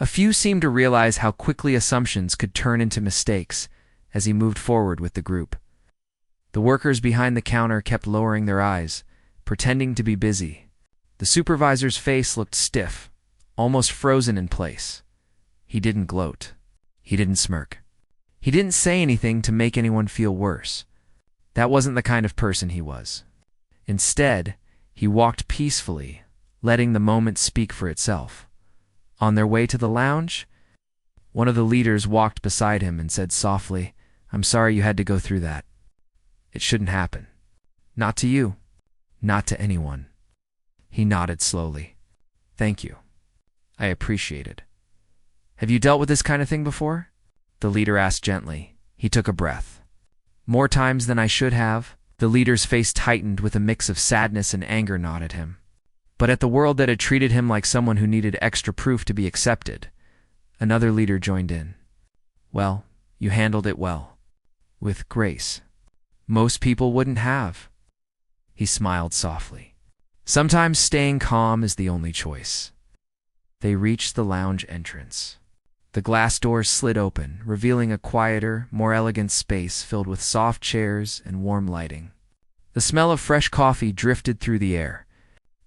A few seemed to realize how quickly assumptions could turn into mistakes as he moved forward with the group. The workers behind the counter kept lowering their eyes, pretending to be busy. The supervisor's face looked stiff, almost frozen in place. He didn't gloat. He didn't smirk. He didn't say anything to make anyone feel worse. That wasn't the kind of person he was. Instead, he walked peacefully, letting the moment speak for itself. On their way to the lounge, one of the leaders walked beside him and said softly, "I'm sorry you had to go through that. It shouldn't happen. Not to you. Not to anyone." He nodded slowly. "Thank you. I appreciate it." "Have you dealt with this kind of thing before?" the leader asked gently. He took a breath. "More times than I should have." The leader's face tightened with a mix of sadness and anger gnawed at him. But at the world that had treated him like someone who needed extra proof to be accepted, another leader joined in. "Well, you handled it well. With grace. Most people wouldn't have." He smiled softly. "Sometimes staying calm is the only choice." They reached the lounge entrance. The glass doors slid open, revealing a quieter, more elegant space filled with soft chairs and warm lighting. The smell of fresh coffee drifted through the air.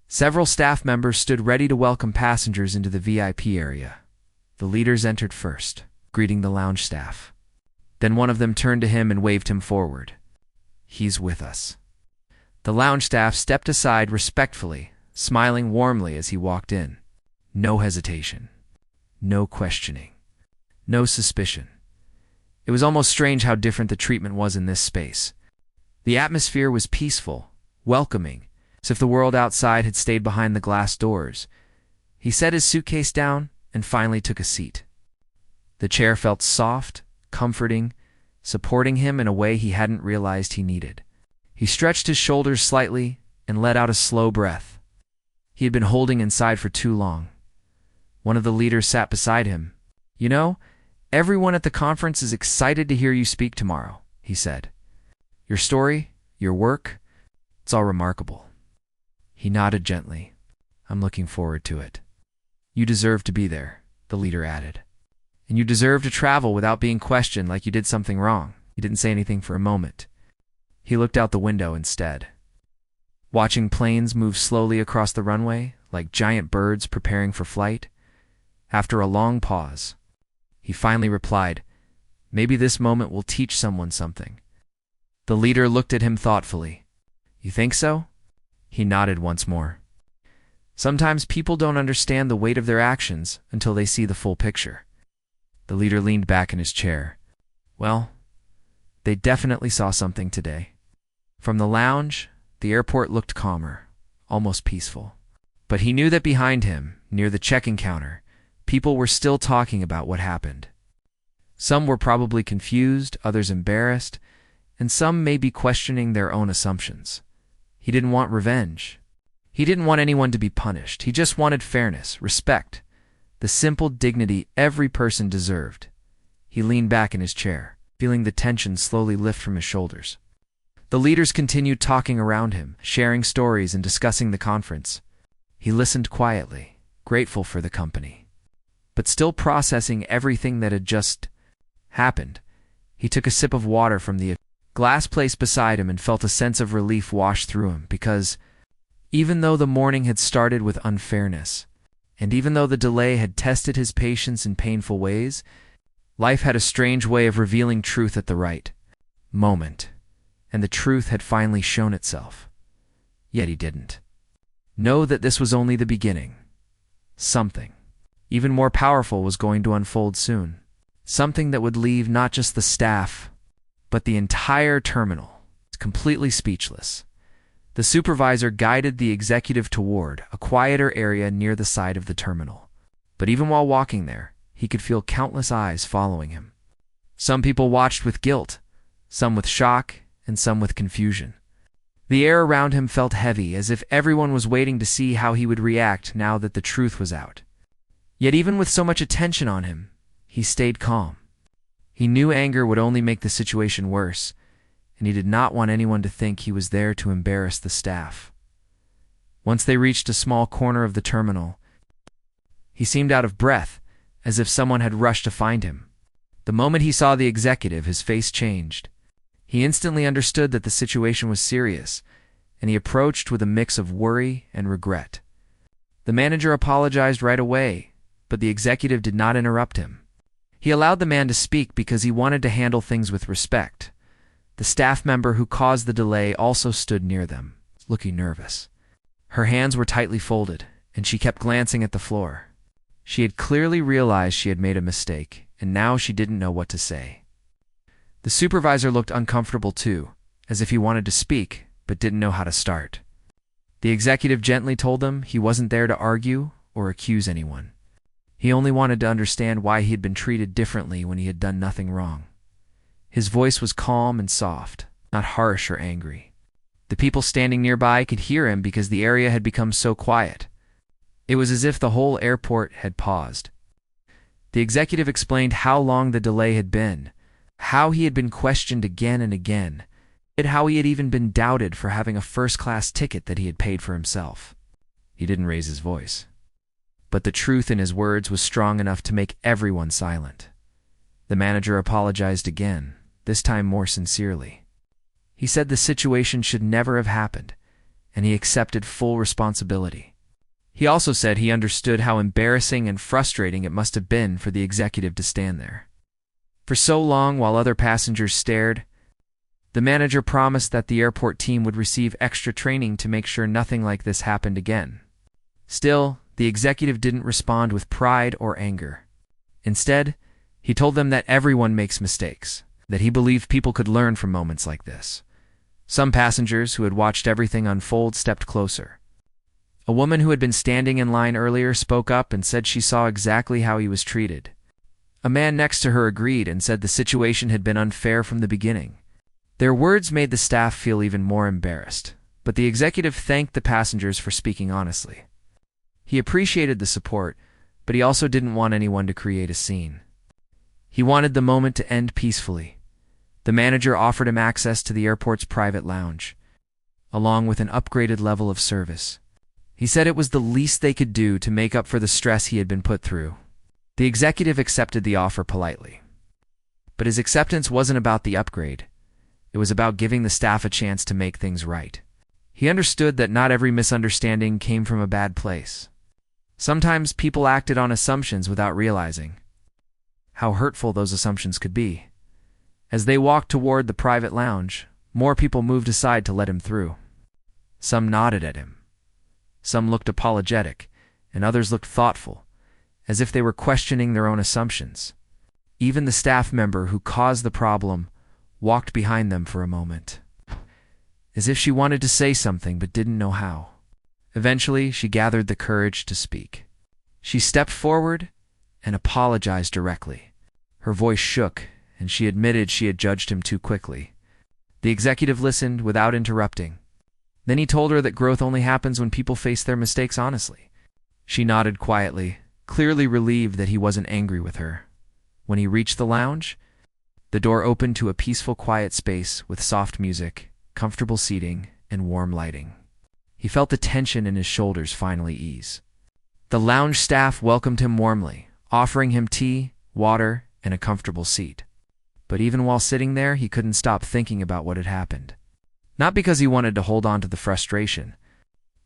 Several staff members stood ready to welcome passengers into the VIP area. The leaders entered first, greeting the lounge staff. Then one of them turned to him and waved him forward. "He's with us." The lounge staff stepped aside respectfully, smiling warmly as he walked in. No hesitation. No questioning. No suspicion. It was almost strange how different the treatment was in this space. The atmosphere was peaceful, welcoming, as if the world outside had stayed behind the glass doors. He set his suitcase down and finally took a seat. The chair felt soft, comforting, supporting him in a way he hadn't realized he needed. He stretched his shoulders slightly and let out a slow breath. He had been holding inside for too long. One of the leaders sat beside him. "You know, everyone at the conference is excited to hear you speak tomorrow," he said. "Your story, your work, it's all remarkable." He nodded gently. "I'm looking forward to it." "You deserve to be there," the leader added. "And you deserve to travel without being questioned like you did something wrong." He didn't say anything for a moment. He looked out the window instead. Watching planes move slowly across the runway, like giant birds preparing for flight. After a long pause, he finally replied, "Maybe this moment will teach someone something." The leader looked at him thoughtfully. "You think so?" He nodded once more. "Sometimes people don't understand the weight of their actions until they see the full picture." The leader leaned back in his chair. "Well, they definitely saw something today." From the lounge, the airport looked calmer, almost peaceful. But he knew that behind him, near the check-in counter, people were still talking about what happened. Some were probably confused, others embarrassed, and some may be questioning their own assumptions. He didn't want revenge. He didn't want anyone to be punished. He just wanted fairness, respect, the simple dignity every person deserved. He leaned back in his chair, feeling the tension slowly lift from his shoulders. The leaders continued talking around him, sharing stories and discussing the conference. He listened quietly, grateful for the company. But still processing everything that had just happened, he took a sip of water from the glass placed beside him and felt a sense of relief wash through him because, even though the morning had started with unfairness, and even though the delay had tested his patience in painful ways, life had a strange way of revealing truth at the right moment, and the truth had finally shown itself. Yet he didn't know that this was only the beginning. Something even more powerful was going to unfold soon. Something that would leave not just the staff, but the entire terminal completely speechless. The supervisor guided the executive toward a quieter area near the side of the terminal. But even while walking there, he could feel countless eyes following him. Some people watched with guilt, some with shock, and some with confusion. The air around him felt heavy, as if everyone was waiting to see how he would react now that the truth was out. Yet even with so much attention on him, he stayed calm. He knew anger would only make the situation worse, and he did not want anyone to think he was there to embarrass the staff. Once they reached a small corner of the terminal, he seemed out of breath, as if someone had rushed to find him. The moment he saw the executive, his face changed. He instantly understood that the situation was serious, and he approached with a mix of worry and regret. The manager apologized right away, but the executive did not interrupt him. He allowed the man to speak because he wanted to handle things with respect. The staff member who caused the delay also stood near them, looking nervous. Her hands were tightly folded, and she kept glancing at the floor. She had clearly realized she had made a mistake, and now she didn't know what to say. The supervisor looked uncomfortable too, as if he wanted to speak, but didn't know how to start. The executive gently told them he wasn't there to argue or accuse anyone. He only wanted to understand why he had been treated differently when he had done nothing wrong. His voice was calm and soft, not harsh or angry. The people standing nearby could hear him because the area had become so quiet. It was as if the whole airport had paused. The executive explained how long the delay had been, how he had been questioned again and again, and how he had even been doubted for having a first-class ticket that he had paid for himself. He didn't raise his voice. But the truth in his words was strong enough to make everyone silent. The manager apologized again, this time more sincerely. He said the situation should never have happened, and he accepted full responsibility. He also said he understood how embarrassing and frustrating it must have been for the executive to stand there. For so long, while other passengers stared, the manager promised that the airport team would receive extra training to make sure nothing like this happened again. Still, the executive didn't respond with pride or anger. Instead, he told them that everyone makes mistakes, that he believed people could learn from moments like this. Some passengers who had watched everything unfold stepped closer. A woman who had been standing in line earlier spoke up and said she saw exactly how he was treated. A man next to her agreed and said the situation had been unfair from the beginning. Their words made the staff feel even more embarrassed, but the executive thanked the passengers for speaking honestly. He appreciated the support, but he also didn't want anyone to create a scene. He wanted the moment to end peacefully. The manager offered him access to the airport's private lounge, along with an upgraded level of service. He said it was the least they could do to make up for the stress he had been put through. The executive accepted the offer politely. But his acceptance wasn't about the upgrade. It was about giving the staff a chance to make things right. He understood that not every misunderstanding came from a bad place. Sometimes people acted on assumptions without realizing how hurtful those assumptions could be. As they walked toward the private lounge, more people moved aside to let him through. Some nodded at him. Some looked apologetic, and others looked thoughtful, as if they were questioning their own assumptions. Even the staff member who caused the problem walked behind them for a moment, as if she wanted to say something but didn't know how. Eventually, she gathered the courage to speak. She stepped forward and apologized directly. Her voice shook, and she admitted she had judged him too quickly. The executive listened without interrupting. Then he told her that growth only happens when people face their mistakes honestly. She nodded quietly, clearly relieved that he wasn't angry with her. When he reached the lounge, the door opened to a peaceful, quiet space with soft music, comfortable seating, and warm lighting. He felt the tension in his shoulders finally ease. The lounge staff welcomed him warmly, offering him tea, water, and a comfortable seat. But even while sitting there, he couldn't stop thinking about what had happened. Not because he wanted to hold on to the frustration,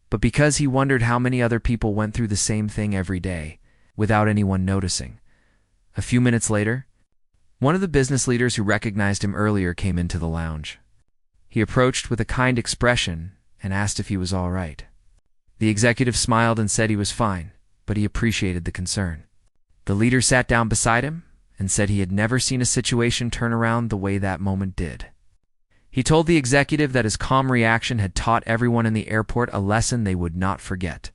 but because he wondered how many other people went through the same thing every day, without anyone noticing. A few minutes later, one of the business leaders who recognized him earlier came into the lounge. He approached with a kind expression and asked if he was all right. The executive smiled and said he was fine, but he appreciated the concern. The leader sat down beside him and said he had never seen a situation turn around the way that moment did. He told the executive that his calm reaction had taught everyone in the airport a lesson they would not forget.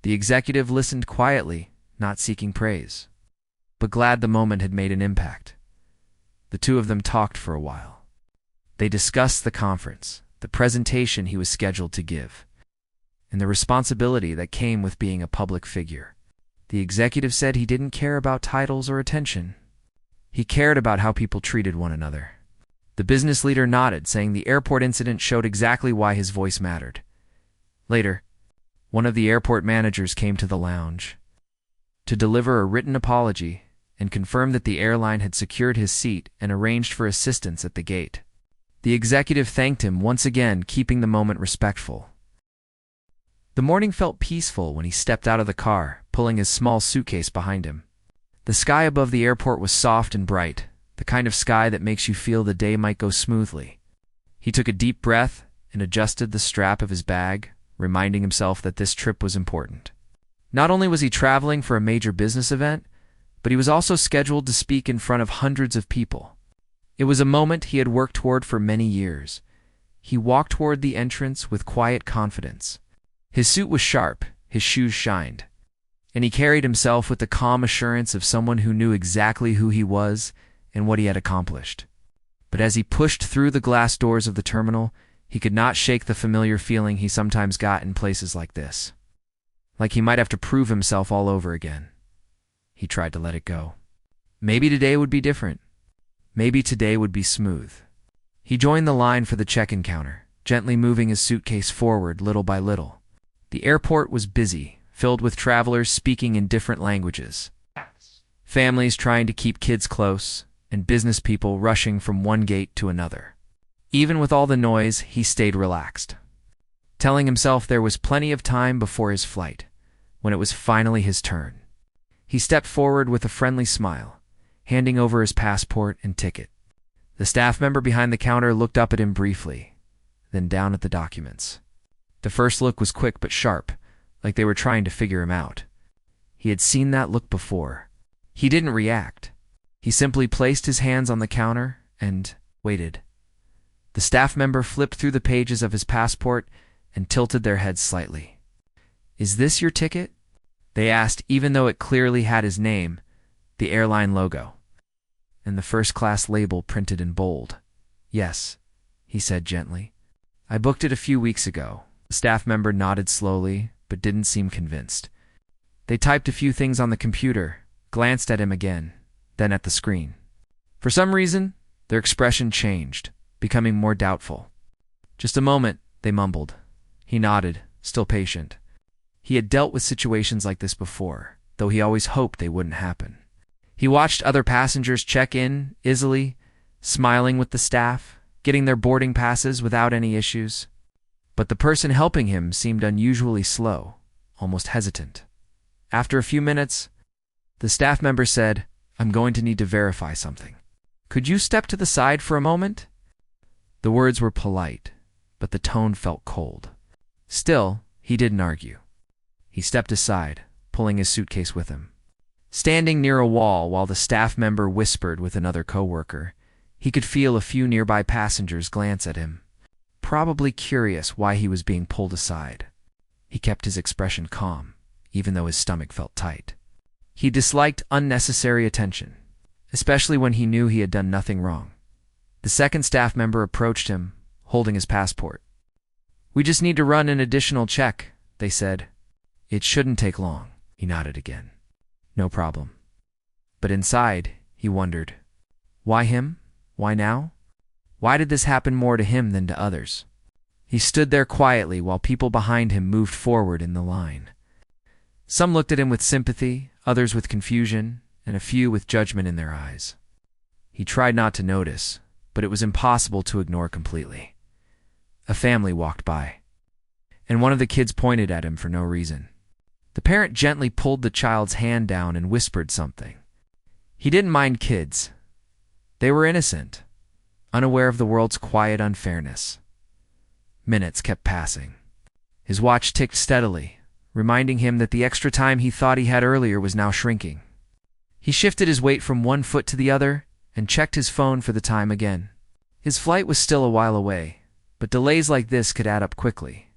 The executive listened quietly, not seeking praise, but glad the moment had made an impact. The two of them talked for a while. They discussed the conference, the presentation he was scheduled to give, and the responsibility that came with being a public figure. The executive said he didn't care about titles or attention. He cared about how people treated one another. The business leader nodded, saying the airport incident showed exactly why his voice mattered. Later, one of the airport managers came to the lounge. to deliver a written apology and confirm that the airline had secured his seat and arranged for assistance at the gate. The executive thanked him once again, keeping the moment respectful. The morning felt peaceful when he stepped out of the car, pulling his small suitcase behind him. The sky above the airport was soft and bright, the kind of sky that makes you feel the day might go smoothly. He took a deep breath and adjusted the strap of his bag, reminding himself that this trip was important. Not only was he traveling for a major business event, but he was also scheduled to speak in front of hundreds of people. It was a moment he had worked toward for many years. He walked toward the entrance with quiet confidence. His suit was sharp, his shoes shined, and he carried himself with the calm assurance of someone who knew exactly who he was and what he had accomplished. But as he pushed through the glass doors of the terminal, he could not shake the familiar feeling he sometimes got in places like this. Like he might have to prove himself all over again. He tried to let it go. Maybe today would be different. Maybe today would be smooth. He joined the line for the check-in counter, gently moving his suitcase forward little by little. The airport was busy, filled with travelers speaking in different languages. Families trying to keep kids close, and business people rushing from one gate to another. Even with all the noise, he stayed relaxed, telling himself there was plenty of time before his flight, when it was finally his turn. He stepped forward with a friendly smile, handing over his passport and ticket. The staff member behind the counter looked up at him briefly, then down at the documents. The first look was quick but sharp, like they were trying to figure him out. He had seen that look before. He didn't react. He simply placed his hands on the counter and waited. The staff member flipped through the pages of his passport and tilted their heads slightly. "Is this your ticket?" they asked, even though it clearly had his name, the airline logo, and the first-class label printed in bold. "Yes," he said gently. "I booked it a few weeks ago." The staff member nodded slowly, but didn't seem convinced. They typed a few things on the computer, glanced at him again, then at the screen. For some reason, their expression changed, becoming more doubtful. "Just a moment," they mumbled. He nodded, still patient. He had dealt with situations like this before, though he always hoped they wouldn't happen. He watched other passengers check in easily, smiling with the staff, getting their boarding passes without any issues. But the person helping him seemed unusually slow, almost hesitant. After a few minutes, the staff member said, "I'm going to need to verify something. Could you step to the side for a moment?" The words were polite, but the tone felt cold. Still, he didn't argue. He stepped aside, pulling his suitcase with him. Standing near a wall while the staff member whispered with another coworker, he could feel a few nearby passengers glance at him, probably curious why he was being pulled aside. He kept his expression calm, even though his stomach felt tight. He disliked unnecessary attention, especially when he knew he had done nothing wrong. The second staff member approached him, holding his passport. "We just need to run an additional check," they said. "It shouldn't take long." He nodded again. "No problem." But inside, he wondered, why him? Why now? Why did this happen more to him than to others? He stood there quietly while people behind him moved forward in the line. Some looked at him with sympathy, others with confusion, and a few with judgment in their eyes. He tried not to notice, but it was impossible to ignore completely. A family walked by, and one of the kids pointed at him for no reason. The parent gently pulled the child's hand down and whispered something. He didn't mind kids. They were innocent, unaware of the world's quiet unfairness. Minutes kept passing. His watch ticked steadily, reminding him that the extra time he thought he had earlier was now shrinking. He shifted his weight from one foot to the other and checked his phone for the time again. His flight was still a while away, but delays like this could add up quickly.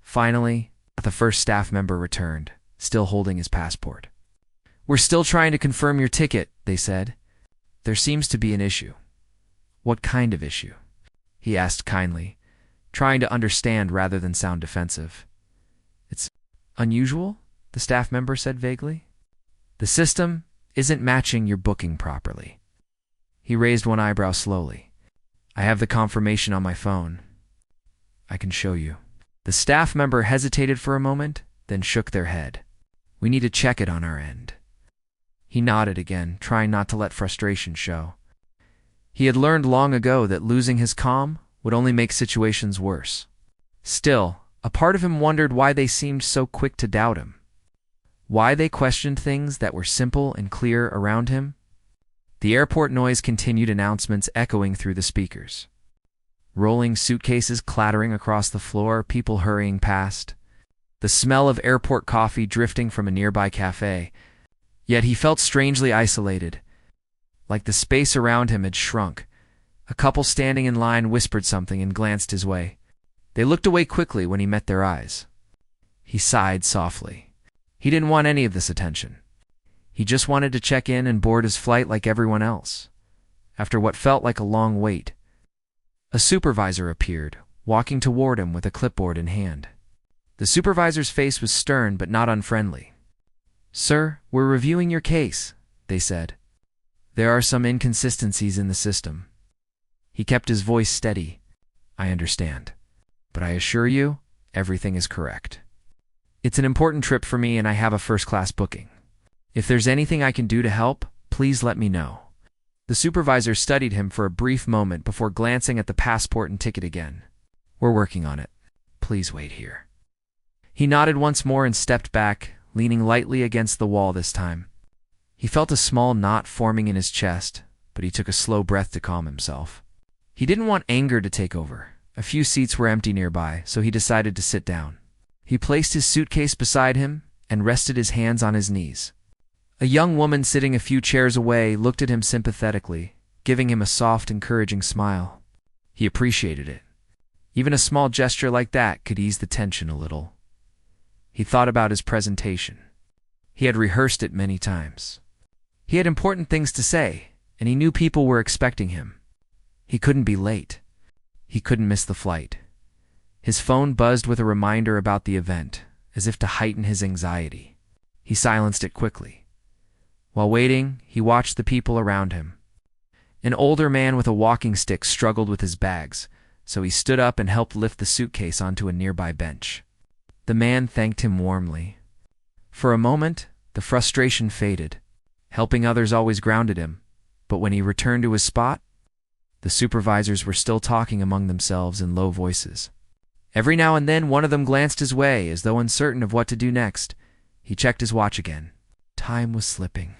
Finally, the first staff member returned, still holding his passport. "We're still trying to confirm your ticket," they said. "There seems to be an issue." "What kind of issue?" he asked kindly, trying to understand rather than sound defensive. "It's unusual," the staff member said vaguely. "The system isn't matching your booking properly." He raised one eyebrow slowly. "I have the confirmation on my phone. I can show you." The staff member hesitated for a moment, then shook their head. We need to check it on our end. He nodded again, trying not to let frustration show. He had learned long ago that losing his calm would only make situations worse. Still, a part of him wondered why they seemed so quick to doubt him. Why they questioned things that were simple and clear around him. The airport noise continued, announcements echoing through the speakers. Rolling suitcases clattering across the floor, people hurrying past. The smell of airport coffee drifting from a nearby cafe. Yet he felt strangely isolated, like the space around him had shrunk. A couple standing in line whispered something and glanced his way. They looked away quickly when he met their eyes. He sighed softly. He didn't want any of this attention. He just wanted to check in and board his flight like everyone else. After what felt like a long wait, a supervisor appeared, walking toward him with a clipboard in hand. The supervisor's face was stern but not unfriendly. "Sir, we're reviewing your case," they said. "There are some inconsistencies in the system." He kept his voice steady. "I understand. But I assure you, everything is correct. It's an important trip for me and I have a first-class booking. If there's anything I can do to help, please let me know." The supervisor studied him for a brief moment before glancing at the passport and ticket again. "We're working on it. Please wait here." He nodded once more and stepped back, leaning lightly against the wall this time. He felt a small knot forming in his chest, but he took a slow breath to calm himself. He didn't want anger to take over. A few seats were empty nearby, so he decided to sit down. He placed his suitcase beside him and rested his hands on his knees. A young woman sitting a few chairs away looked at him sympathetically, giving him a soft, encouraging smile. He appreciated it. Even a small gesture like that could ease the tension a little. He thought about his presentation. He had rehearsed it many times. He had important things to say, and he knew people were expecting him. He couldn't be late. He couldn't miss the flight. His phone buzzed with a reminder about the event, as if to heighten his anxiety. He silenced it quickly. While waiting, he watched the people around him. An older man with a walking stick struggled with his bags, so he stood up and helped lift the suitcase onto a nearby bench. The man thanked him warmly. For a moment, the frustration faded. Helping others always grounded him, but when he returned to his spot, the supervisors were still talking among themselves in low voices. Every now and then, one of them glanced his way, as though uncertain of what to do next. He checked his watch again. Time was slipping.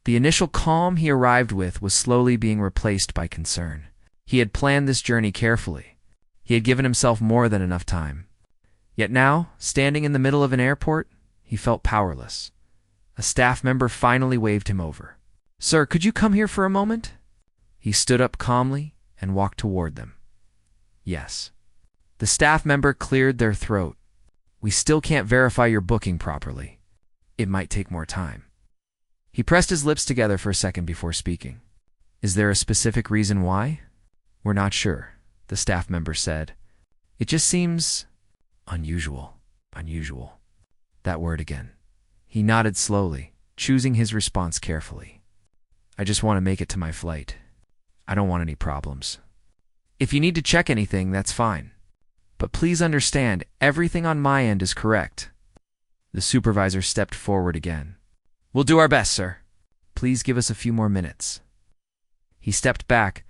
The initial calm he arrived with was slowly being replaced by concern. He had planned this journey carefully. He had given himself more than enough time. Yet now, standing in the middle of an airport, he felt powerless. A staff member finally waved him over. "Sir, could you come here for a moment?" He stood up calmly and walked toward them. "Yes." The staff member cleared their throat. "We still can't verify your booking properly. It might take more time." He pressed his lips together for a second before speaking. "Is there a specific reason why?" "We're not sure," the staff member said. "It just seems unusual." Unusual. That word again. He nodded slowly, choosing his response carefully. "I just want to make it to my flight. I don't want any problems. If you need to check anything, that's fine. But please understand, everything on my end is correct." The supervisor stepped forward again. "We'll do our best, sir. Please give us a few more minutes." He stepped back,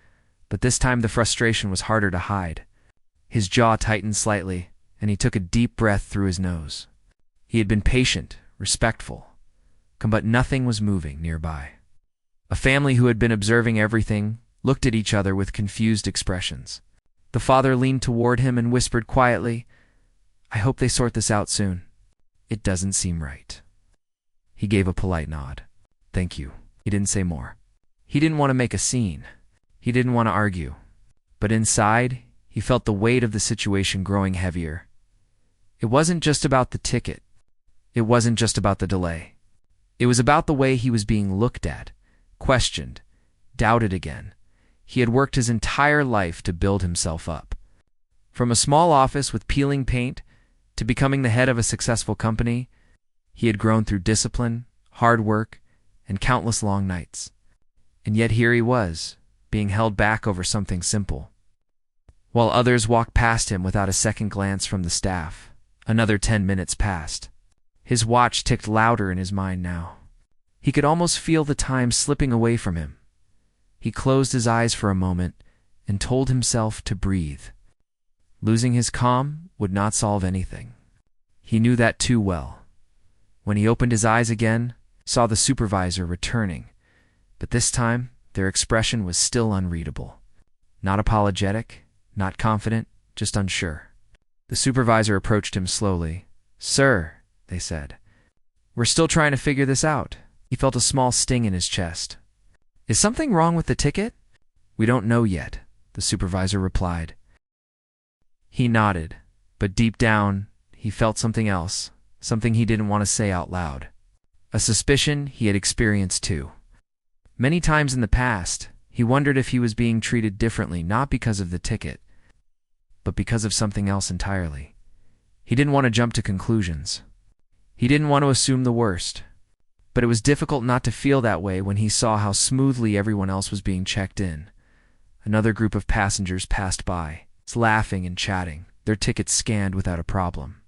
but this time the frustration was harder to hide. His jaw tightened slightly, and he took a deep breath through his nose. He had been patient, respectful, but nothing was moving nearby. A family who had been observing everything looked at each other with confused expressions. The father leaned toward him and whispered quietly, "I hope they sort this out soon. It doesn't seem right." He gave a polite nod. "Thank you." He didn't say more. He didn't want to make a scene. He didn't want to argue. But inside, he felt the weight of the situation growing heavier. It wasn't just about the ticket. It wasn't just about the delay. It was about the way he was being looked at, questioned, doubted again. He had worked his entire life to build himself up. From a small office with peeling paint to becoming the head of a successful company, he had grown through discipline, hard work, and countless long nights. And yet here he was, being held back over something simple. While others walked past him without a second glance from the staff, another 10 minutes passed. His watch ticked louder in his mind now. He could almost feel the time slipping away from him. He closed his eyes for a moment and told himself to breathe. Losing his calm would not solve anything. He knew that too well. When he opened his eyes again, saw the supervisor returning, but this time their expression was still unreadable. Not apologetic, not confident, just unsure. The supervisor approached him slowly. "Sir," they said, "we're still trying to figure this out." He felt a small sting in his chest. "Is something wrong with the ticket?" "We don't know yet," the supervisor replied. He nodded, but deep down, he felt something else, something he didn't want to say out loud. A suspicion he had experienced too. Many times in the past, he wondered if he was being treated differently, not because of the ticket, but because of something else entirely. He didn't want to jump to conclusions. He didn't want to assume the worst. But it was difficult not to feel that way when he saw how smoothly everyone else was being checked in. Another group of passengers passed by, laughing and chatting, their tickets scanned without a problem.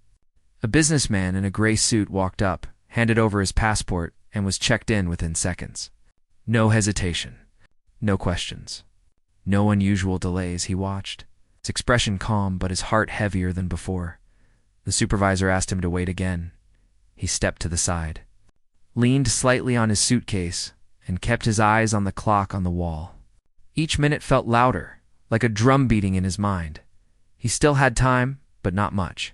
A businessman in a gray suit walked up, handed over his passport, and was checked in within seconds. No hesitation. No questions. No unusual delays. He watched, his expression calm but his heart heavier than before. The supervisor asked him to wait again. He stepped to the side, leaned slightly on his suitcase, and kept his eyes on the clock on the wall. Each minute felt louder, like a drum beating in his mind. He still had time, but not much.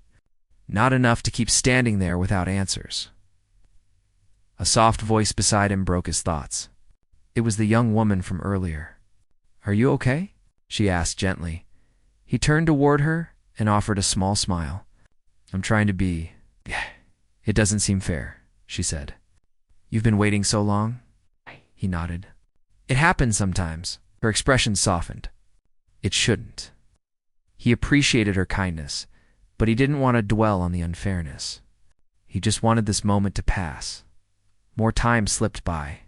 Not enough to keep standing there without answers. A soft voice beside him broke his thoughts. It was the young woman from earlier. "Are you okay?" she asked gently. He turned toward her and offered a small smile. "I'm trying to be. It doesn't seem fair," she said. "You've been waiting so long?" He nodded. "It happens sometimes." Her expression softened. "It shouldn't." He appreciated her kindness, but he didn't want to dwell on the unfairness. He just wanted this moment to pass. More time slipped by.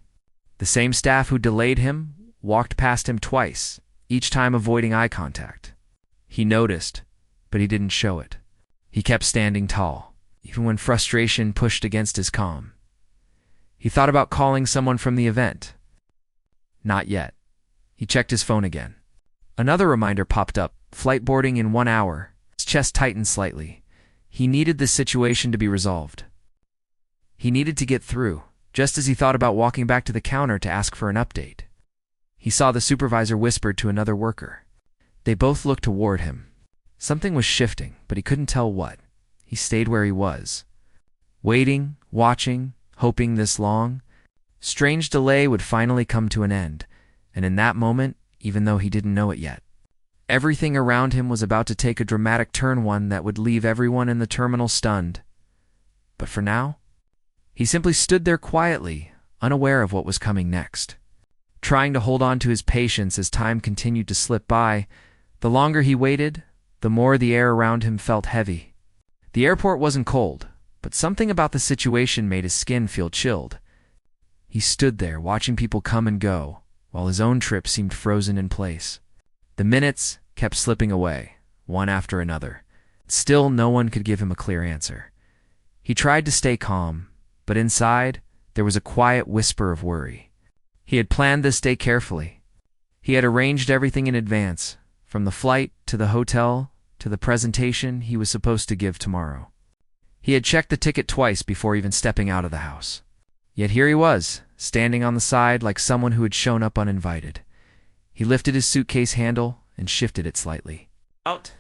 The same staff who delayed him walked past him twice, each time avoiding eye contact. He noticed, but he didn't show it. He kept standing tall, even when frustration pushed against his calm. He thought about calling someone from the event. Not yet. He checked his phone again. Another reminder popped up, flight boarding in 1 hour. His chest tightened slightly. He needed this situation to be resolved. He needed to get through, just as he thought about walking back to the counter to ask for an update. He saw the supervisor whisper to another worker. They both looked toward him. Something was shifting, but he couldn't tell what. He stayed where he was, waiting, watching, hoping this long, strange delay would finally come to an end, and in that moment, even though he didn't know it yet, everything around him was about to take a dramatic turn, one that would leave everyone in the terminal stunned. But for now, he simply stood there quietly, unaware of what was coming next, trying to hold on to his patience as time continued to slip by. The longer he waited, the more the air around him felt heavy. The airport wasn't cold, but something about the situation made his skin feel chilled. He stood there watching people come and go, while his own trip seemed frozen in place. The minutes kept slipping away, one after another. Still, no one could give him a clear answer. He tried to stay calm, but inside, there was a quiet whisper of worry. He had planned this day carefully. He had arranged everything in advance, from the flight to the hotel to the presentation he was supposed to give tomorrow. He had checked the ticket twice before even stepping out of the house. Yet here he was, standing on the side like someone who had shown up uninvited. He lifted his suitcase handle and shifted it slightly. Out.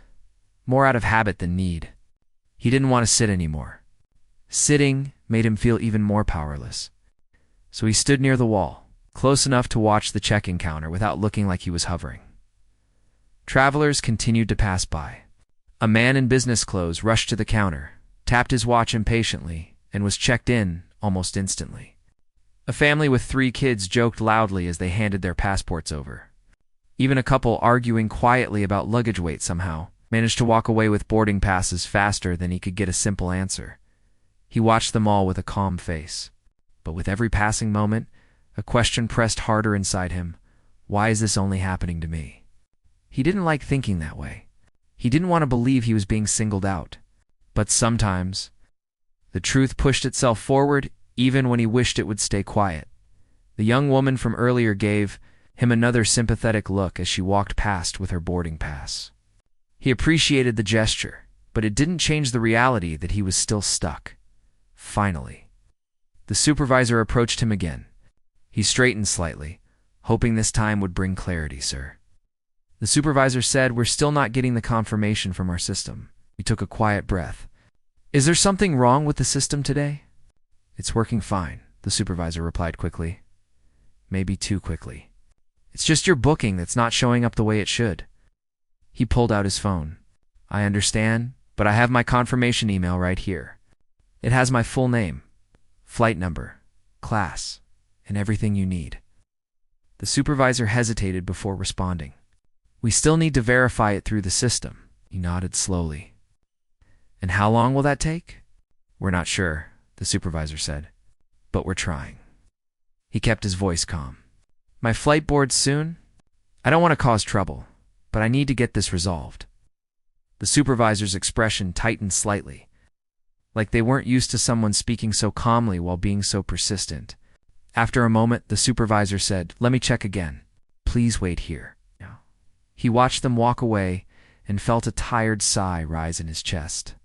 More out of habit than need. He didn't want to sit anymore. Sitting made him feel even more powerless. So he stood near the wall, close enough to watch the check-in counter without looking like he was hovering. Travelers continued to pass by. A man in business clothes rushed to the counter, tapped his watch impatiently, and was checked in almost instantly. A family with 3 kids joked loudly as they handed their passports over. Even a couple arguing quietly about luggage weight somehow managed to walk away with boarding passes faster than he could get a simple answer. He watched them all with a calm face. But with every passing moment, a question pressed harder inside him. Why is this only happening to me? He didn't like thinking that way. He didn't want to believe he was being singled out. But sometimes, The truth pushed itself forward even when he wished it would stay quiet. The young woman from earlier gave him another sympathetic look as she walked past with her boarding pass. He appreciated the gesture, but it didn't change the reality that he was still stuck. Finally, the supervisor approached him again. He straightened slightly, hoping this time would bring clarity, sir. The supervisor said, "We're still not getting the confirmation from our system." He took a quiet breath. "Is there something wrong with the system today?" "It's working fine," the supervisor replied quickly. "Maybe too quickly. It's just your booking that's not showing up the way it should." He pulled out his phone. "I understand, but I have my confirmation email right here. It has my full name, flight number, class, and everything you need." The supervisor hesitated before responding. "We still need to verify it through the system." He nodded slowly. "And how long will that take?" "We're not sure," the supervisor said, "but we're trying." He kept his voice calm. "My flight boards soon? I don't want to cause trouble, but I need to get this resolved." The supervisor's expression tightened slightly, like they weren't used to someone speaking so calmly while being so persistent. After a moment, the supervisor said, "Let me check again. Please wait here." He watched them walk away and felt a tired sigh rise in his chest.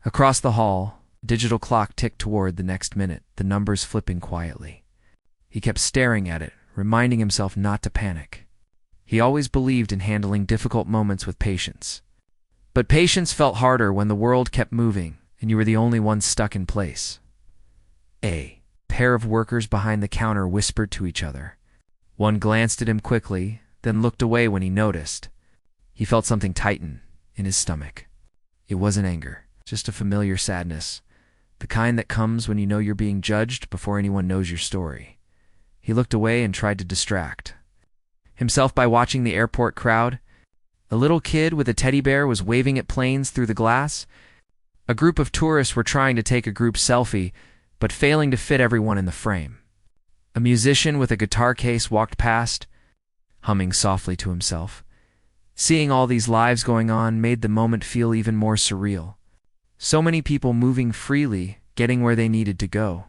Across the hall, a digital clock ticked toward the next minute, the numbers flipping quietly. He kept staring at it, reminding himself not to panic. He always believed in handling difficult moments with patience. But patience felt harder when the world kept moving and you were the only one stuck in place. A pair of workers behind the counter whispered to each other. One glanced at him quickly, then looked away when he noticed. He felt something tighten in his stomach. It wasn't anger, just a familiar sadness, the kind that comes when you know you're being judged before anyone knows your story. He looked away and tried to distract himself by watching the airport crowd. A little kid with a teddy bear was waving at planes through the glass. A group of tourists were trying to take a group selfie, but failing to fit everyone in the frame. A musician with a guitar case walked past, humming softly to himself. Seeing all these lives going on made the moment feel even more surreal. So many people moving freely, getting where they needed to go.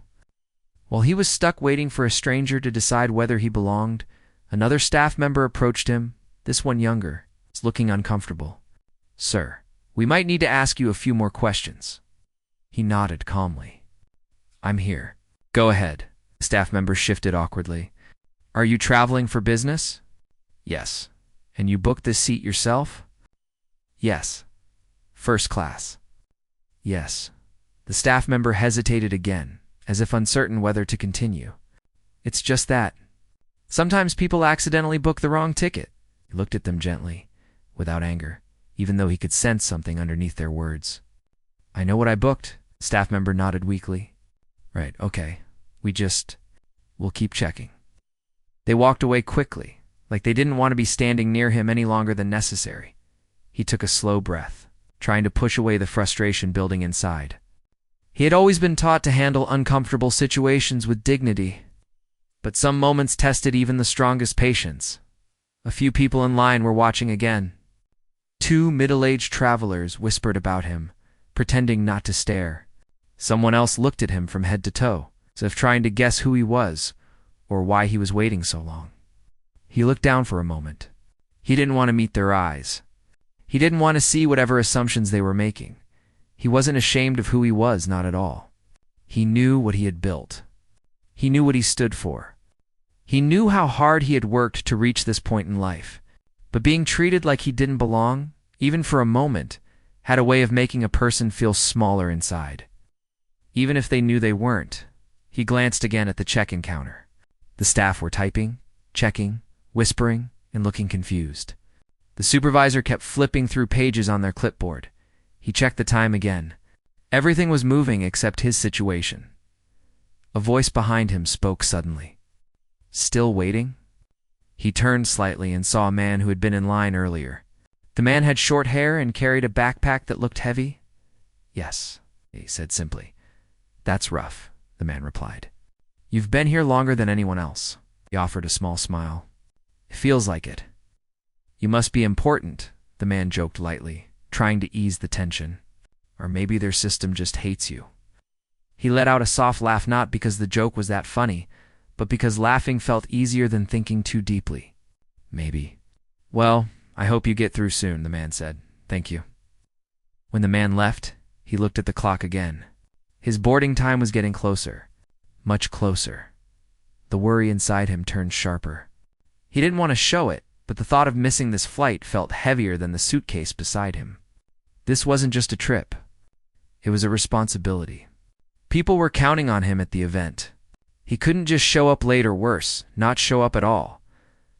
While he was stuck waiting for a stranger to decide whether he belonged, another staff member approached him, this one younger, looking uncomfortable. "Sir, we might need to ask you a few more questions." He nodded calmly. "I'm here." "Go ahead." The staff member shifted awkwardly. "Are you traveling for business?" "Yes." "And you booked this seat yourself?" "Yes." "First class?" "Yes." The staff member hesitated again, as if uncertain whether to continue. "It's just that. Sometimes people accidentally book the wrong ticket." He looked at them gently, without anger, even though he could sense something underneath their words. "I know what I booked." The staff member nodded weakly. "Right, okay. We'll keep checking." They walked away quickly, like they didn't want to be standing near him any longer than necessary. He took a slow breath, trying to push away the frustration building inside. He had always been taught to handle uncomfortable situations with dignity, but some moments tested even the strongest patience. A few people in line were watching again. Two middle-aged travelers whispered about him, pretending not to stare. Someone else looked at him from head to toe, as if trying to guess who he was or why he was waiting so long. He looked down for a moment. He didn't want to meet their eyes. He didn't want to see whatever assumptions they were making. He wasn't ashamed of who he was, not at all. He knew what he had built. He knew what he stood for. He knew how hard he had worked to reach this point in life. But being treated like he didn't belong, even for a moment, had a way of making a person feel smaller inside. Even if they knew they weren't. He glanced again at the check-in counter. The staff were typing, checking, whispering, and looking confused. The supervisor kept flipping through pages on their clipboard. He checked the time again. Everything was moving except his situation. A voice behind him spoke suddenly. "Still waiting?" He turned slightly and saw a man who had been in line earlier. The man had short hair and carried a backpack that looked heavy. "Yes," he said simply. "That's rough," the man replied. "You've been here longer than anyone else." He offered a small smile. "It feels like it." "You must be important," the man joked lightly, trying to ease the tension. "Or maybe their system just hates you." He let out a soft laugh, not because the joke was that funny, but because laughing felt easier than thinking too deeply. Maybe. Well, I hope you get through soon, the man said. Thank you. When the man left, he looked at the clock again. His boarding time was getting closer. Much closer. The worry inside him turned sharper. He didn't want to show it, but the thought of missing this flight felt heavier than the suitcase beside him. This wasn't just a trip. It was a responsibility. People were counting on him at the event. He couldn't just show up late or worse, not show up at all.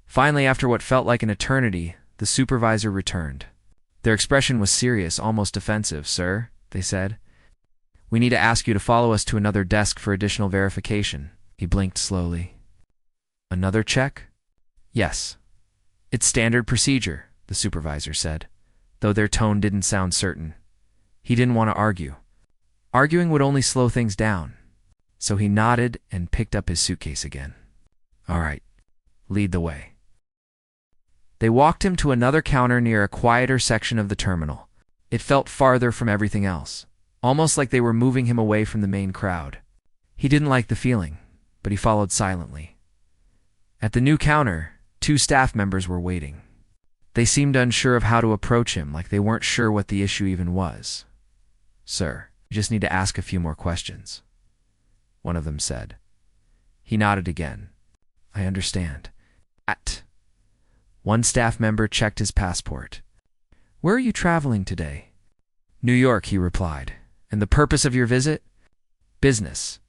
Finally, after what felt like an eternity, the supervisor returned. Their expression was serious, almost offensive. Sir, they said, we need to ask you to follow us to another desk for additional verification. He blinked slowly. Another check? Yes. It's standard procedure, the supervisor said, though their tone didn't sound certain. He didn't want to argue. Arguing would only slow things down. So he nodded and picked up his suitcase again. All right, lead the way. They walked him to another counter near a quieter section of the terminal. It felt farther from everything else, almost like they were moving him away from the main crowd. He didn't like the feeling, but he followed silently. At the new counter, 2 staff members were waiting. They seemed unsure of how to approach him, like they weren't sure what the issue even was. Sir, we just need to ask a few more questions, one of them said. He nodded again. I understand. One staff member checked his passport. Where are you traveling today? New York, he replied. And the purpose of your visit? Business.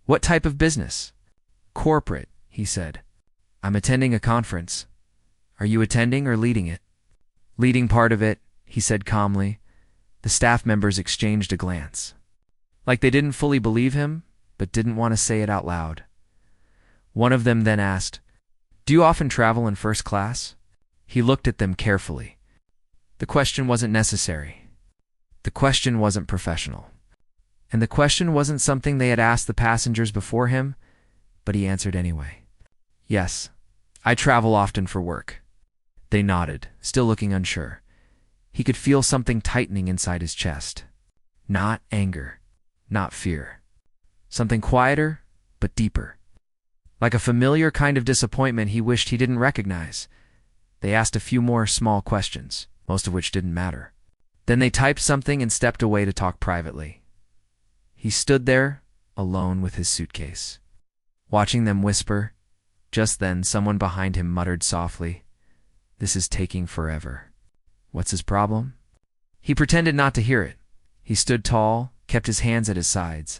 What type of business? Corporate, he said. I'm attending a conference. Are you attending or leading it? Leading part of it, he said calmly. The staff members exchanged a glance. Like they didn't fully believe him, but didn't want to say it out loud. One of them then asked, Do you often travel in first class? He looked at them carefully. The question wasn't necessary. The question wasn't professional. And the question wasn't something they had asked the passengers before him, but he answered anyway. Yes, I travel often for work. They nodded, still looking unsure. He could feel something tightening inside his chest. Not anger, not fear. Something quieter, but deeper. Like a familiar kind of disappointment he wished he didn't recognize. They asked a few more small questions, most of which didn't matter. Then they typed something and stepped away to talk privately. He stood there, alone with his suitcase, watching them whisper. Just then, someone behind him muttered softly, This is taking forever. What's his problem? He pretended not to hear it. He stood tall, kept his hands at his sides,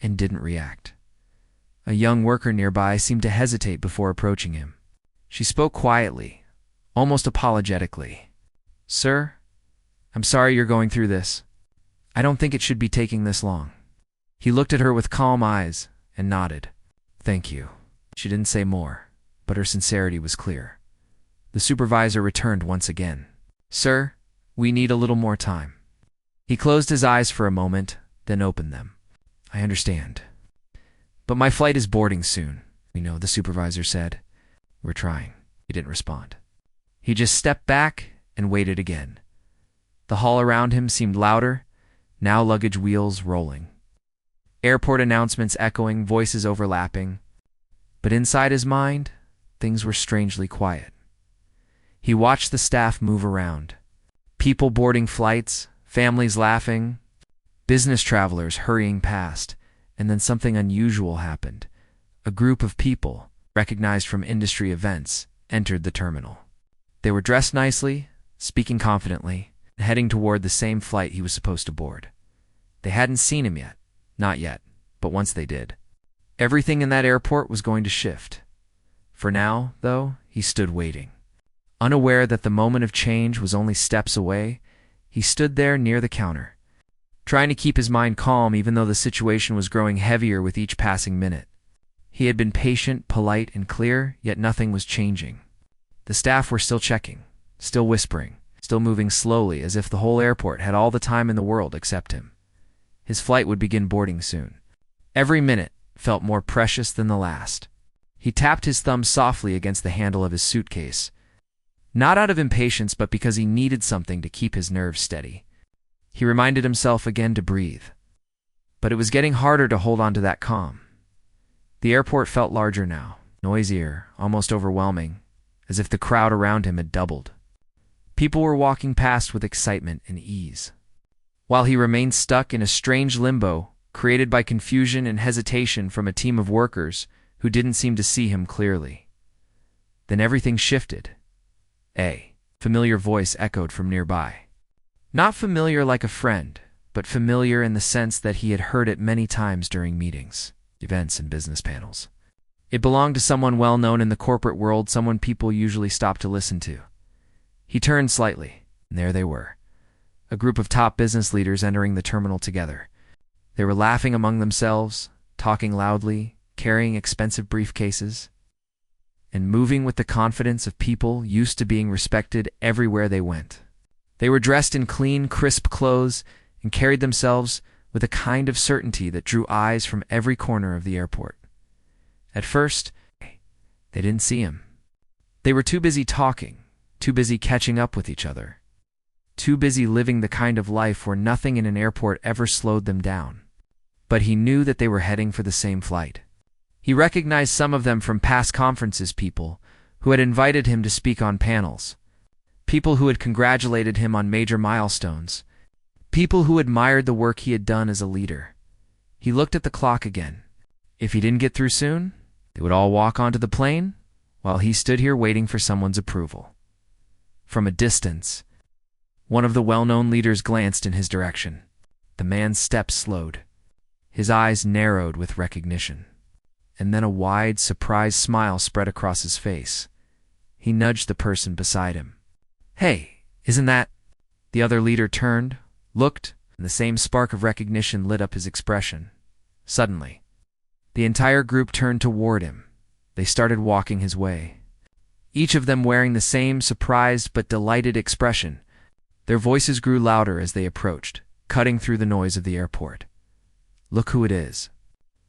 and didn't react. A young worker nearby seemed to hesitate before approaching him. She spoke quietly, almost apologetically. Sir, I'm sorry you're going through this. I don't think it should be taking this long. He looked at her with calm eyes and nodded. Thank you. She didn't say more, but her sincerity was clear. The supervisor returned once again. Sir, we need a little more time. He closed his eyes for a moment, then opened them. I understand. But my flight is boarding soon. We know, the supervisor said. We're trying. He didn't respond. He just stepped back and waited again. The hall around him seemed louder, now luggage wheels rolling. Airport announcements echoing, voices overlapping. But inside his mind, things were strangely quiet. He watched the staff move around. People boarding flights, families laughing, business travelers hurrying past, and then something unusual happened. A group of people, recognized from industry events, entered the terminal. They were dressed nicely, speaking confidently, and heading toward the same flight he was supposed to board. They hadn't seen him yet. Not yet, but once they did, everything in that airport was going to shift. For now, though, he stood waiting. Unaware that the moment of change was only steps away, he stood there near the counter, trying to keep his mind calm even though the situation was growing heavier with each passing minute. He had been patient, polite, and clear, yet nothing was changing. The staff were still checking, still whispering, still moving slowly as if the whole airport had all the time in the world except him. His flight would begin boarding soon. Every minute felt more precious than the last. He tapped his thumb softly against the handle of his suitcase, not out of impatience but because he needed something to keep his nerves steady. He reminded himself again to breathe. But it was getting harder to hold on to that calm. The airport felt larger now, noisier, almost overwhelming, as if the crowd around him had doubled. People were walking past with excitement and ease, while he remained stuck in a strange limbo created by confusion and hesitation from a team of workers who didn't seem to see him clearly. Then everything shifted. A familiar voice echoed from nearby. Not familiar like a friend, but familiar in the sense that he had heard it many times during meetings, events, and business panels. It belonged to someone well known in the corporate world, someone people usually stop to listen to. He turned slightly, and there they were, a group of top business leaders entering the terminal together. They were laughing among themselves, talking loudly, carrying expensive briefcases, and moving with the confidence of people used to being respected everywhere they went. They were dressed in clean, crisp clothes and carried themselves with a kind of certainty that drew eyes from every corner of the airport. At first, they didn't see him. They were too busy talking, too busy catching up with each other, too busy living the kind of life where nothing in an airport ever slowed them down. But he knew that they were heading for the same flight. He recognized some of them from past conferences, people who had invited him to speak on panels, people who had congratulated him on major milestones, people who admired the work he had done as a leader. He looked at the clock again. If he didn't get through soon, they would all walk onto the plane, while he stood here waiting for someone's approval. From a distance, one of the well-known leaders glanced in his direction. The man's steps slowed. His eyes narrowed with recognition, and then a wide, surprised smile spread across his face. He nudged the person beside him. "Hey, isn't that—" The other leader turned, looked, and the same spark of recognition lit up his expression. Suddenly, the entire group turned toward him. They started walking his way, each of them wearing the same surprised but delighted expression. Their voices grew louder as they approached, cutting through the noise of the airport. "Look who it is,"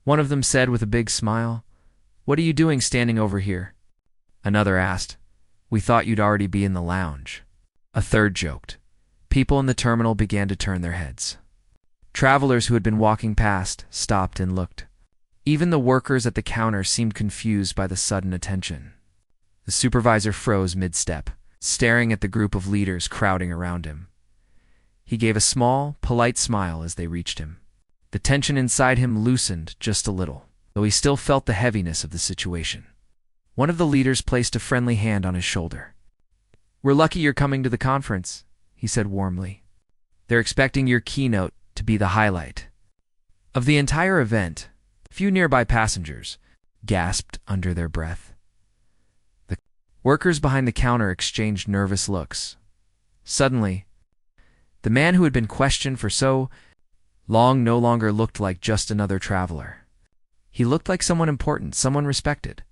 one of them said with a big smile. "What are you doing standing over here?" Another asked. "We thought you'd already be in the lounge." A third joked. People in the terminal began to turn their heads. Travelers who had been walking past stopped and looked. Even the workers at the counter seemed confused by the sudden attention. The supervisor froze mid-step, staring at the group of leaders crowding around him. He gave a small, polite smile as they reached him. The tension inside him loosened just a little, though he still felt the heaviness of the situation. One of the leaders placed a friendly hand on his shoulder. "We're lucky you're coming to the conference," he said warmly. "They're expecting your keynote to be the highlight." Of the entire event, few nearby passengers gasped under their breath. The workers behind the counter exchanged nervous looks. Suddenly, the man who had been questioned for so long no longer looked like just another traveler. He looked like someone important, someone respected.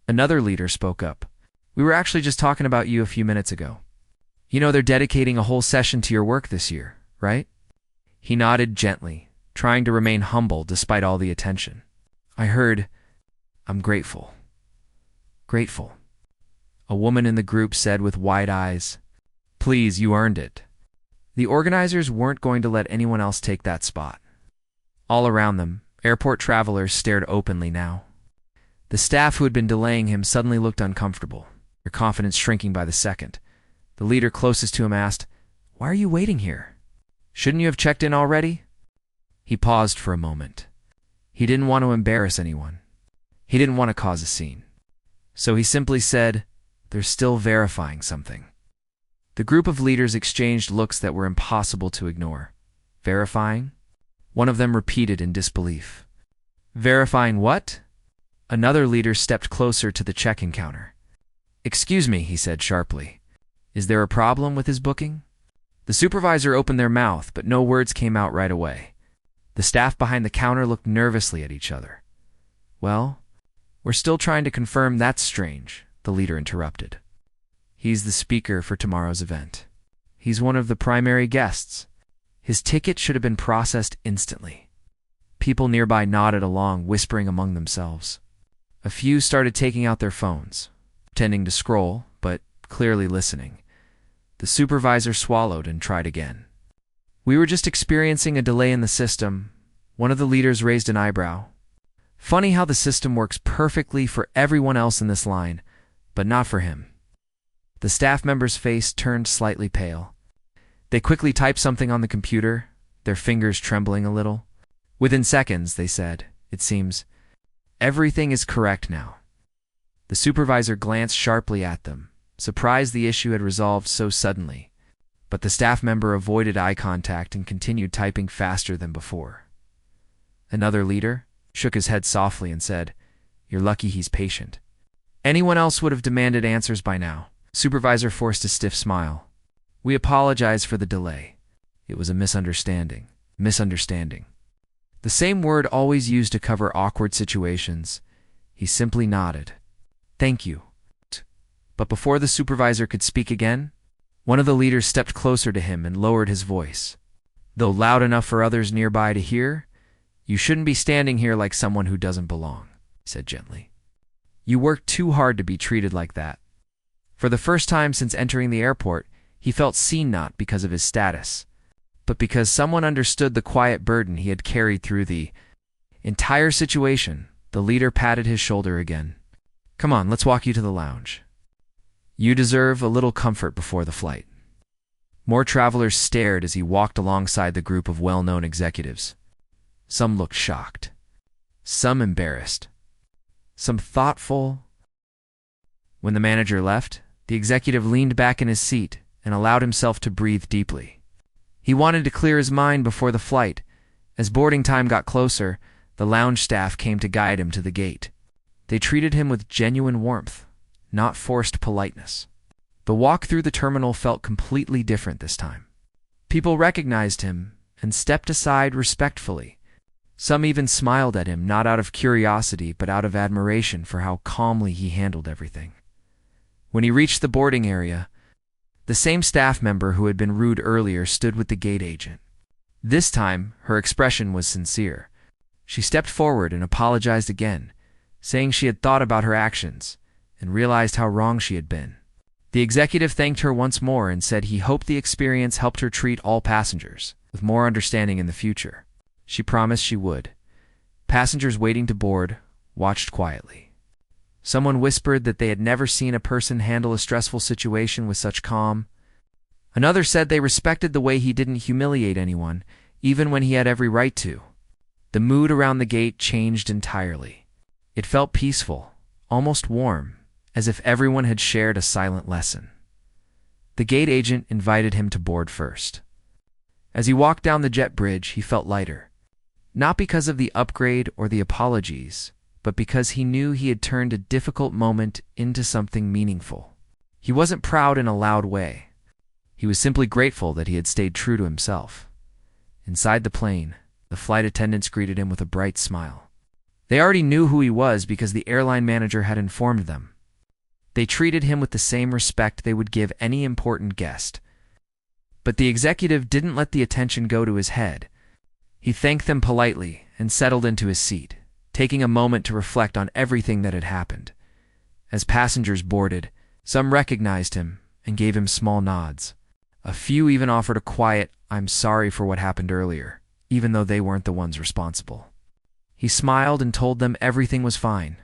Another leader spoke up. "We were actually just talking about you a few minutes ago. You know they're dedicating a whole session to your work this year, right?" He nodded gently, trying to remain humble despite all the attention. "I heard. I'm grateful." "Grateful," a woman in the group said with wide eyes. "Please, you earned it." The organizers weren't going to let anyone else take that spot. All around them, airport travelers stared openly now. The staff who had been delaying him suddenly looked uncomfortable, their confidence shrinking by the second. The leader closest to him asked, "Why are you waiting here? Shouldn't you have checked in already?" He paused for a moment. He didn't want to embarrass anyone. He didn't want to cause a scene. So he simply said, "They're still verifying something." The group of leaders exchanged looks that were impossible to ignore. "Verifying?" One of them repeated in disbelief. "Verifying what?" Another leader stepped closer to the check-in counter. "Excuse me," he said sharply. "Is there a problem with his booking?" The supervisor opened their mouth, but no words came out right away. The staff behind the counter looked nervously at each other. "Well, we're still trying to confirm." "That's strange," the leader interrupted. "He's the speaker for tomorrow's event. He's one of the primary guests. His ticket should have been processed instantly." People nearby nodded along, whispering among themselves. A few started taking out their phones, pretending to scroll, but clearly listening. The supervisor swallowed and tried again. "We were just experiencing a delay in the system. One of the leaders raised an eyebrow. Funny how the system works perfectly for everyone else in this line, but not for him. The staff member's face turned slightly pale. They quickly typed something on the computer, their fingers trembling a little. Within seconds, they said, "It seems everything is correct now." The supervisor glanced sharply at them, surprised the issue had resolved so suddenly, but the staff member avoided eye contact and continued typing faster than before. Another leader shook his head softly and said, "You're lucky he's patient. Anyone else would have demanded answers by now." Supervisor forced a stiff smile. "We apologize for the delay. It was a misunderstanding." Misunderstanding. The same word always used to cover awkward situations. He simply nodded. "Thank you." But before the supervisor could speak again, one of the leaders stepped closer to him and lowered his voice. "Though loud enough for others nearby to hear, you shouldn't be standing here like someone who doesn't belong," he said gently. "You worked too hard to be treated like that." For the first time since entering the airport, he felt seen not because of his status, but because someone understood the quiet burden he had carried through the entire situation. The leader patted his shoulder again. "Come on, let's walk you to the lounge. You deserve a little comfort before the flight." More travelers stared as he walked alongside the group of well-known executives. Some looked shocked, some embarrassed, some thoughtful. When the manager left, the executive leaned back in his seat and allowed himself to breathe deeply. He wanted to clear his mind before the flight. As boarding time got closer, the lounge staff came to guide him to the gate. They treated him with genuine warmth, not forced politeness. The walk through the terminal felt completely different this time. People recognized him and stepped aside respectfully. Some even smiled at him, not out of curiosity, but out of admiration for how calmly he handled everything. When he reached the boarding area, the same staff member who had been rude earlier stood with the gate agent. This time, her expression was sincere. She stepped forward and apologized again, saying she had thought about her actions and realized how wrong she had been. The executive thanked her once more and said he hoped the experience helped her treat all passengers with more understanding in the future. She promised she would. Passengers waiting to board watched quietly. Someone whispered that they had never seen a person handle a stressful situation with such calm. Another said they respected the way he didn't humiliate anyone, even when he had every right to. The mood around the gate changed entirely. It felt peaceful, almost warm, as if everyone had shared a silent lesson. The gate agent invited him to board first. As he walked down the jet bridge, he felt lighter. Not because of the upgrade or the apologies, but because he knew he had turned a difficult moment into something meaningful. He wasn't proud in a loud way. He was simply grateful that he had stayed true to himself. Inside the plane, the flight attendants greeted him with a bright smile. They already knew who he was because the airline manager had informed them. They treated him with the same respect they would give any important guest. But the executive didn't let the attention go to his head. He thanked them politely and settled into his seat, taking a moment to reflect on everything that had happened. As passengers boarded, some recognized him and gave him small nods. A few even offered a quiet, "I'm sorry for what happened earlier," even though they weren't the ones responsible. He smiled and told them everything was fine.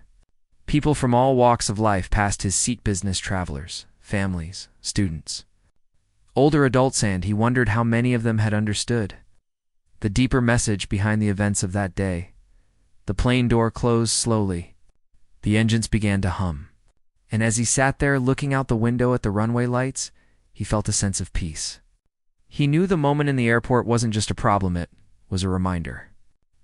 People from all walks of life passed his seat: business travelers, families, students. Older adults, and he wondered how many of them had understood the deeper message behind the events of that day. The plane door closed slowly. The engines began to hum. And as he sat there looking out the window at the runway lights, he felt a sense of peace. He knew the moment in the airport wasn't just a problem, it was a reminder.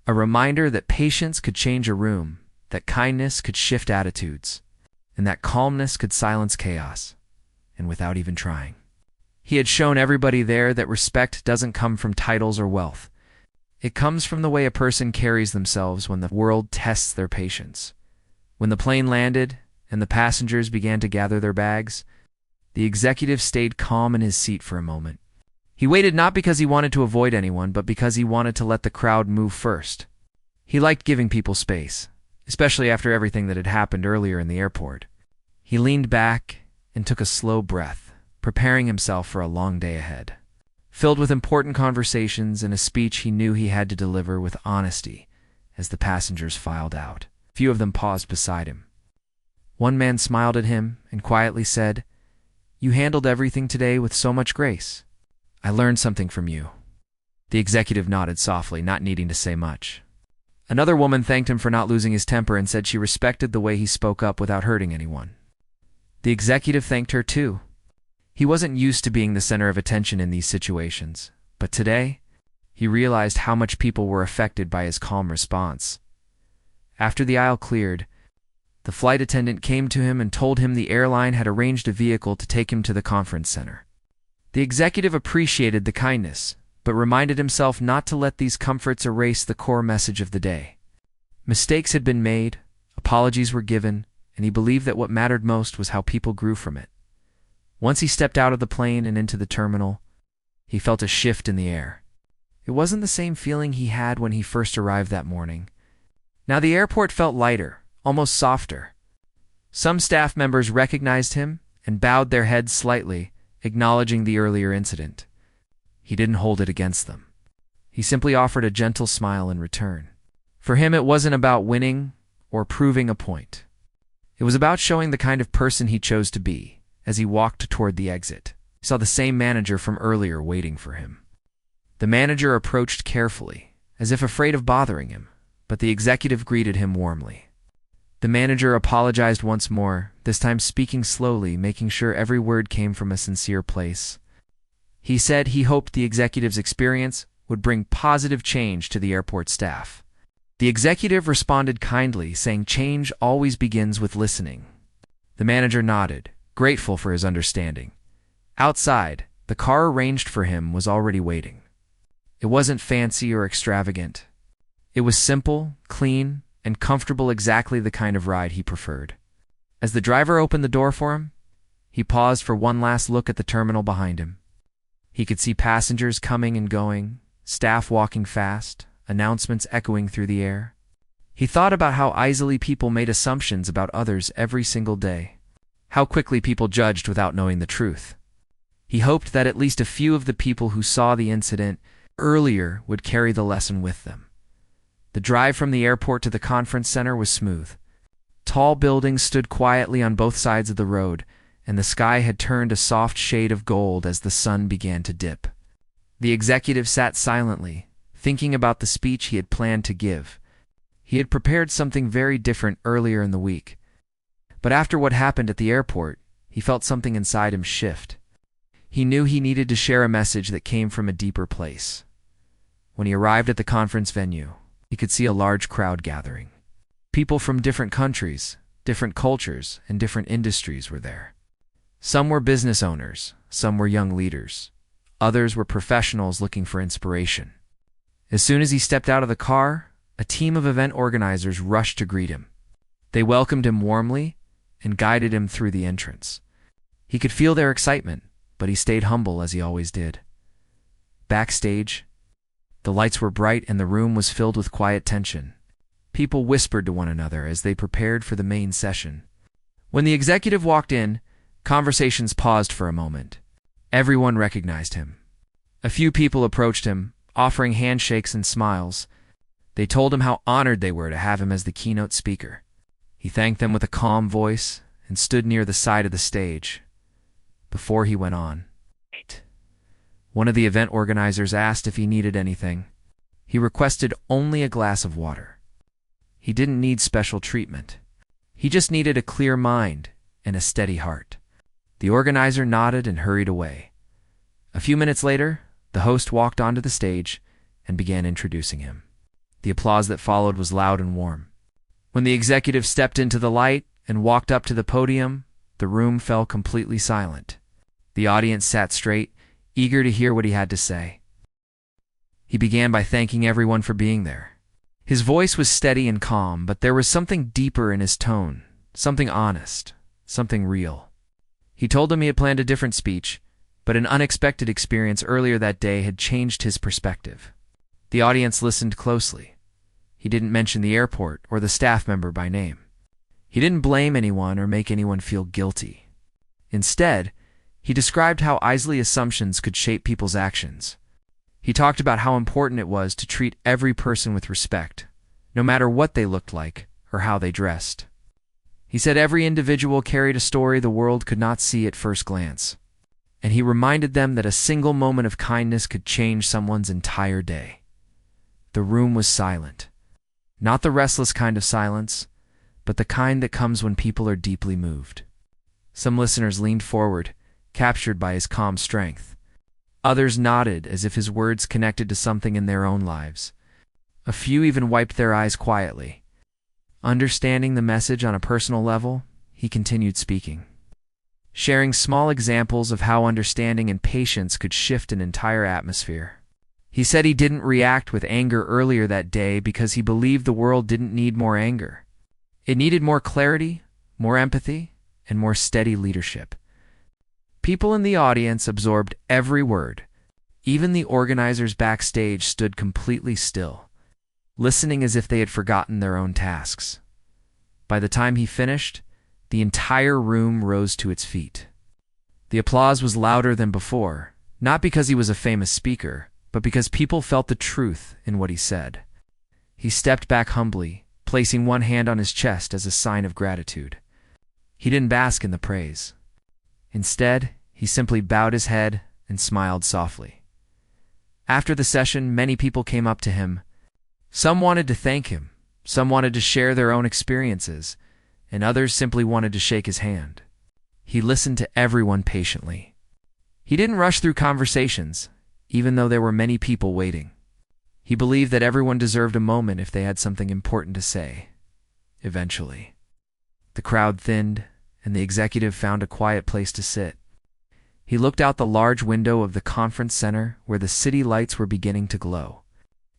A reminder that patience could change a room, that kindness could shift attitudes, and that calmness could silence chaos, and without even trying. He had shown everybody there that respect doesn't come from titles or wealth. It comes from the way a person carries themselves when the world tests their patience. When the plane landed and the passengers began to gather their bags, the executive stayed calm in his seat for a moment. He waited not because he wanted to avoid anyone, but because he wanted to let the crowd move first. He liked giving people space, especially after everything that had happened earlier in the airport. He leaned back and took a slow breath, preparing himself for a long day ahead. filled with important conversations and a speech he knew he had to deliver with honesty as the passengers filed out. Few of them paused beside him. One man smiled at him and quietly said, "You handled everything today with so much grace. I learned something from you." The executive nodded softly, not needing to say much. Another woman thanked him for not losing his temper and said she respected the way he spoke up without hurting anyone. The executive thanked her too. He wasn't used to being the center of attention in these situations, but today, he realized how much people were affected by his calm response. After the aisle cleared, the flight attendant came to him and told him the airline had arranged a vehicle to take him to the conference center. The executive appreciated the kindness, but reminded himself not to let these comforts erase the core message of the day. Mistakes had been made, apologies were given, and he believed that what mattered most was how people grew from it. Once he stepped out of the plane and into the terminal, he felt a shift in the air. It wasn't the same feeling he had when he first arrived that morning. Now the airport felt lighter, almost softer. Some staff members recognized him and bowed their heads slightly, acknowledging the earlier incident. He didn't hold it against them. He simply offered a gentle smile in return. For him, it wasn't about winning or proving a point. It was about showing the kind of person he chose to be. As he walked toward the exit, he saw the same manager from earlier waiting for him. The manager approached carefully, as if afraid of bothering him, but the executive greeted him warmly. The manager apologized once more, this time speaking slowly, making sure every word came from a sincere place. He said he hoped the executive's experience would bring positive change to the airport staff. The executive responded kindly, saying change always begins with listening. The manager nodded, grateful for his understanding. Outside, the car arranged for him was already waiting. It wasn't fancy or extravagant. It was simple, clean, and comfortable, exactly the kind of ride he preferred. As the driver opened the door for him, he paused for one last look at the terminal behind him. He could see passengers coming and going, staff walking fast, announcements echoing through the air. He thought about how easily people made assumptions about others every single day, how quickly people judged without knowing the truth. He hoped that at least a few of the people who saw the incident earlier would carry the lesson with them. The drive from the airport to the conference center was smooth. Tall buildings stood quietly on both sides of the road, and the sky had turned a soft shade of gold as the sun began to dip. The executive sat silently, thinking about the speech he had planned to give. He had prepared something very different earlier in the week. But after what happened at the airport, he felt something inside him shift. He knew he needed to share a message that came from a deeper place. When he arrived at the conference venue, he could see a large crowd gathering. People from different countries, different cultures, and different industries were there. Some were business owners, some were young leaders. Others were professionals looking for inspiration. As soon as he stepped out of the car, a team of event organizers rushed to greet him. They welcomed him warmly and guided him through the entrance. He could feel their excitement, but he stayed humble as he always did. Backstage, the lights were bright and the room was filled with quiet tension. People whispered to one another as they prepared for the main session. When the executive walked in, conversations paused for a moment. Everyone recognized him. A few people approached him, offering handshakes and smiles. They told him how honored they were to have him as the keynote speaker. He thanked them with a calm voice and stood near the side of the stage. Before he went on, one of the event organizers asked if he needed anything. He requested only a glass of water. He didn't need special treatment. He just needed a clear mind and a steady heart. The organizer nodded and hurried away. A few minutes later, the host walked onto the stage and began introducing him. The applause that followed was loud and warm. When the executive stepped into the light and walked up to the podium, the room fell completely silent. The audience sat straight, eager to hear what he had to say. He began by thanking everyone for being there. His voice was steady and calm, but there was something deeper in his tone, something honest, something real. He told them he had planned a different speech, but an unexpected experience earlier that day had changed his perspective. The audience listened closely. He didn't mention the airport or the staff member by name. He didn't blame anyone or make anyone feel guilty. Instead, He described how easily assumptions could shape people's actions. He talked about how important it was to treat every person with respect, no matter what they looked like or how they dressed. He said every individual carried a story the world could not see at first glance, and he reminded them that a single moment of kindness could change someone's entire day. The room was silent. Not the restless kind of silence, but the kind that comes when people are deeply moved. Some listeners leaned forward, captured by his calm strength. Others nodded as if his words connected to something in their own lives. A few even wiped their eyes quietly. Understanding the message on a personal level, he continued speaking, sharing small examples of how understanding and patience could shift an entire atmosphere. He said he didn't react with anger earlier that day because he believed the world didn't need more anger. It needed more clarity, more empathy, and more steady leadership. People in the audience absorbed every word. Even the organizers backstage stood completely still, listening as if they had forgotten their own tasks. By the time he finished, the entire room rose to its feet. The applause was louder than before, not because he was a famous speaker, but because people felt the truth in what he said. He stepped back humbly, placing one hand on his chest as a sign of gratitude. He didn't bask in the praise. Instead, he simply bowed his head and smiled softly. After the session, many people came up to him. Some wanted to thank him, some wanted to share their own experiences, and others simply wanted to shake his hand. He listened to everyone patiently. He didn't rush through conversations, even though there were many people waiting. He believed that everyone deserved a moment if they had something important to say. Eventually, the crowd thinned, and the executive found a quiet place to sit. He looked out the large window of the conference center where the city lights were beginning to glow.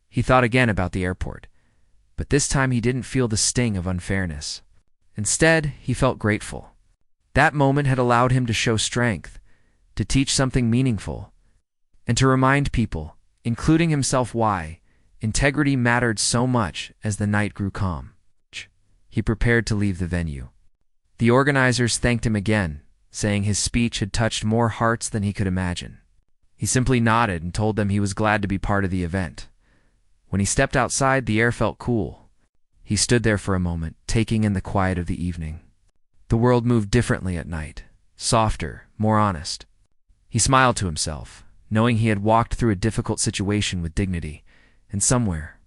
He thought again about the airport, but this time he didn't feel the sting of unfairness. Instead, he felt grateful. That moment had allowed him to show strength, to teach something meaningful, and to remind people, including himself, why integrity mattered so much as the night grew calm. He prepared to leave the venue. The organizers thanked him again, saying his speech had touched more hearts than he could imagine. He simply nodded and told them he was glad to be part of the event. When he stepped outside, the air felt cool. He stood there for a moment, taking in the quiet of the evening. The world moved differently at night, softer, more honest. He smiled to himself, knowing he had walked through a difficult situation with dignity, and somewhere.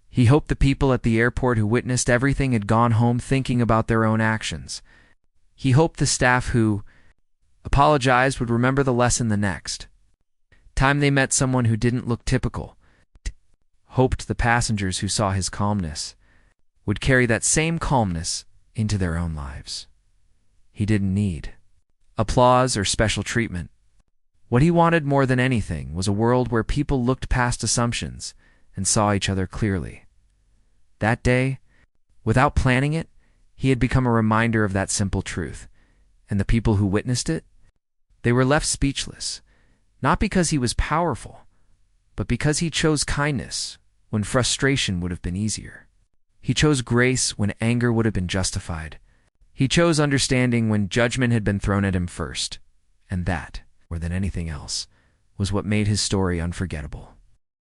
He hoped the people at the airport who witnessed everything had gone home thinking about their own actions. He hoped the staff who apologized would remember the lesson the next time they met someone who didn't look typical. Hoped the passengers who saw his calmness would carry that same calmness into their own lives. He didn't need applause or special treatment. What he wanted more than anything was a world where people looked past assumptions and saw each other clearly. That day, without planning it, he had become a reminder of that simple truth, and the people who witnessed it, they were left speechless, not because he was powerful, but because he chose kindness when frustration would have been easier. He chose grace when anger would have been justified. He chose understanding when judgment had been thrown at him first, and that, more than anything else, was what made his story unforgettable.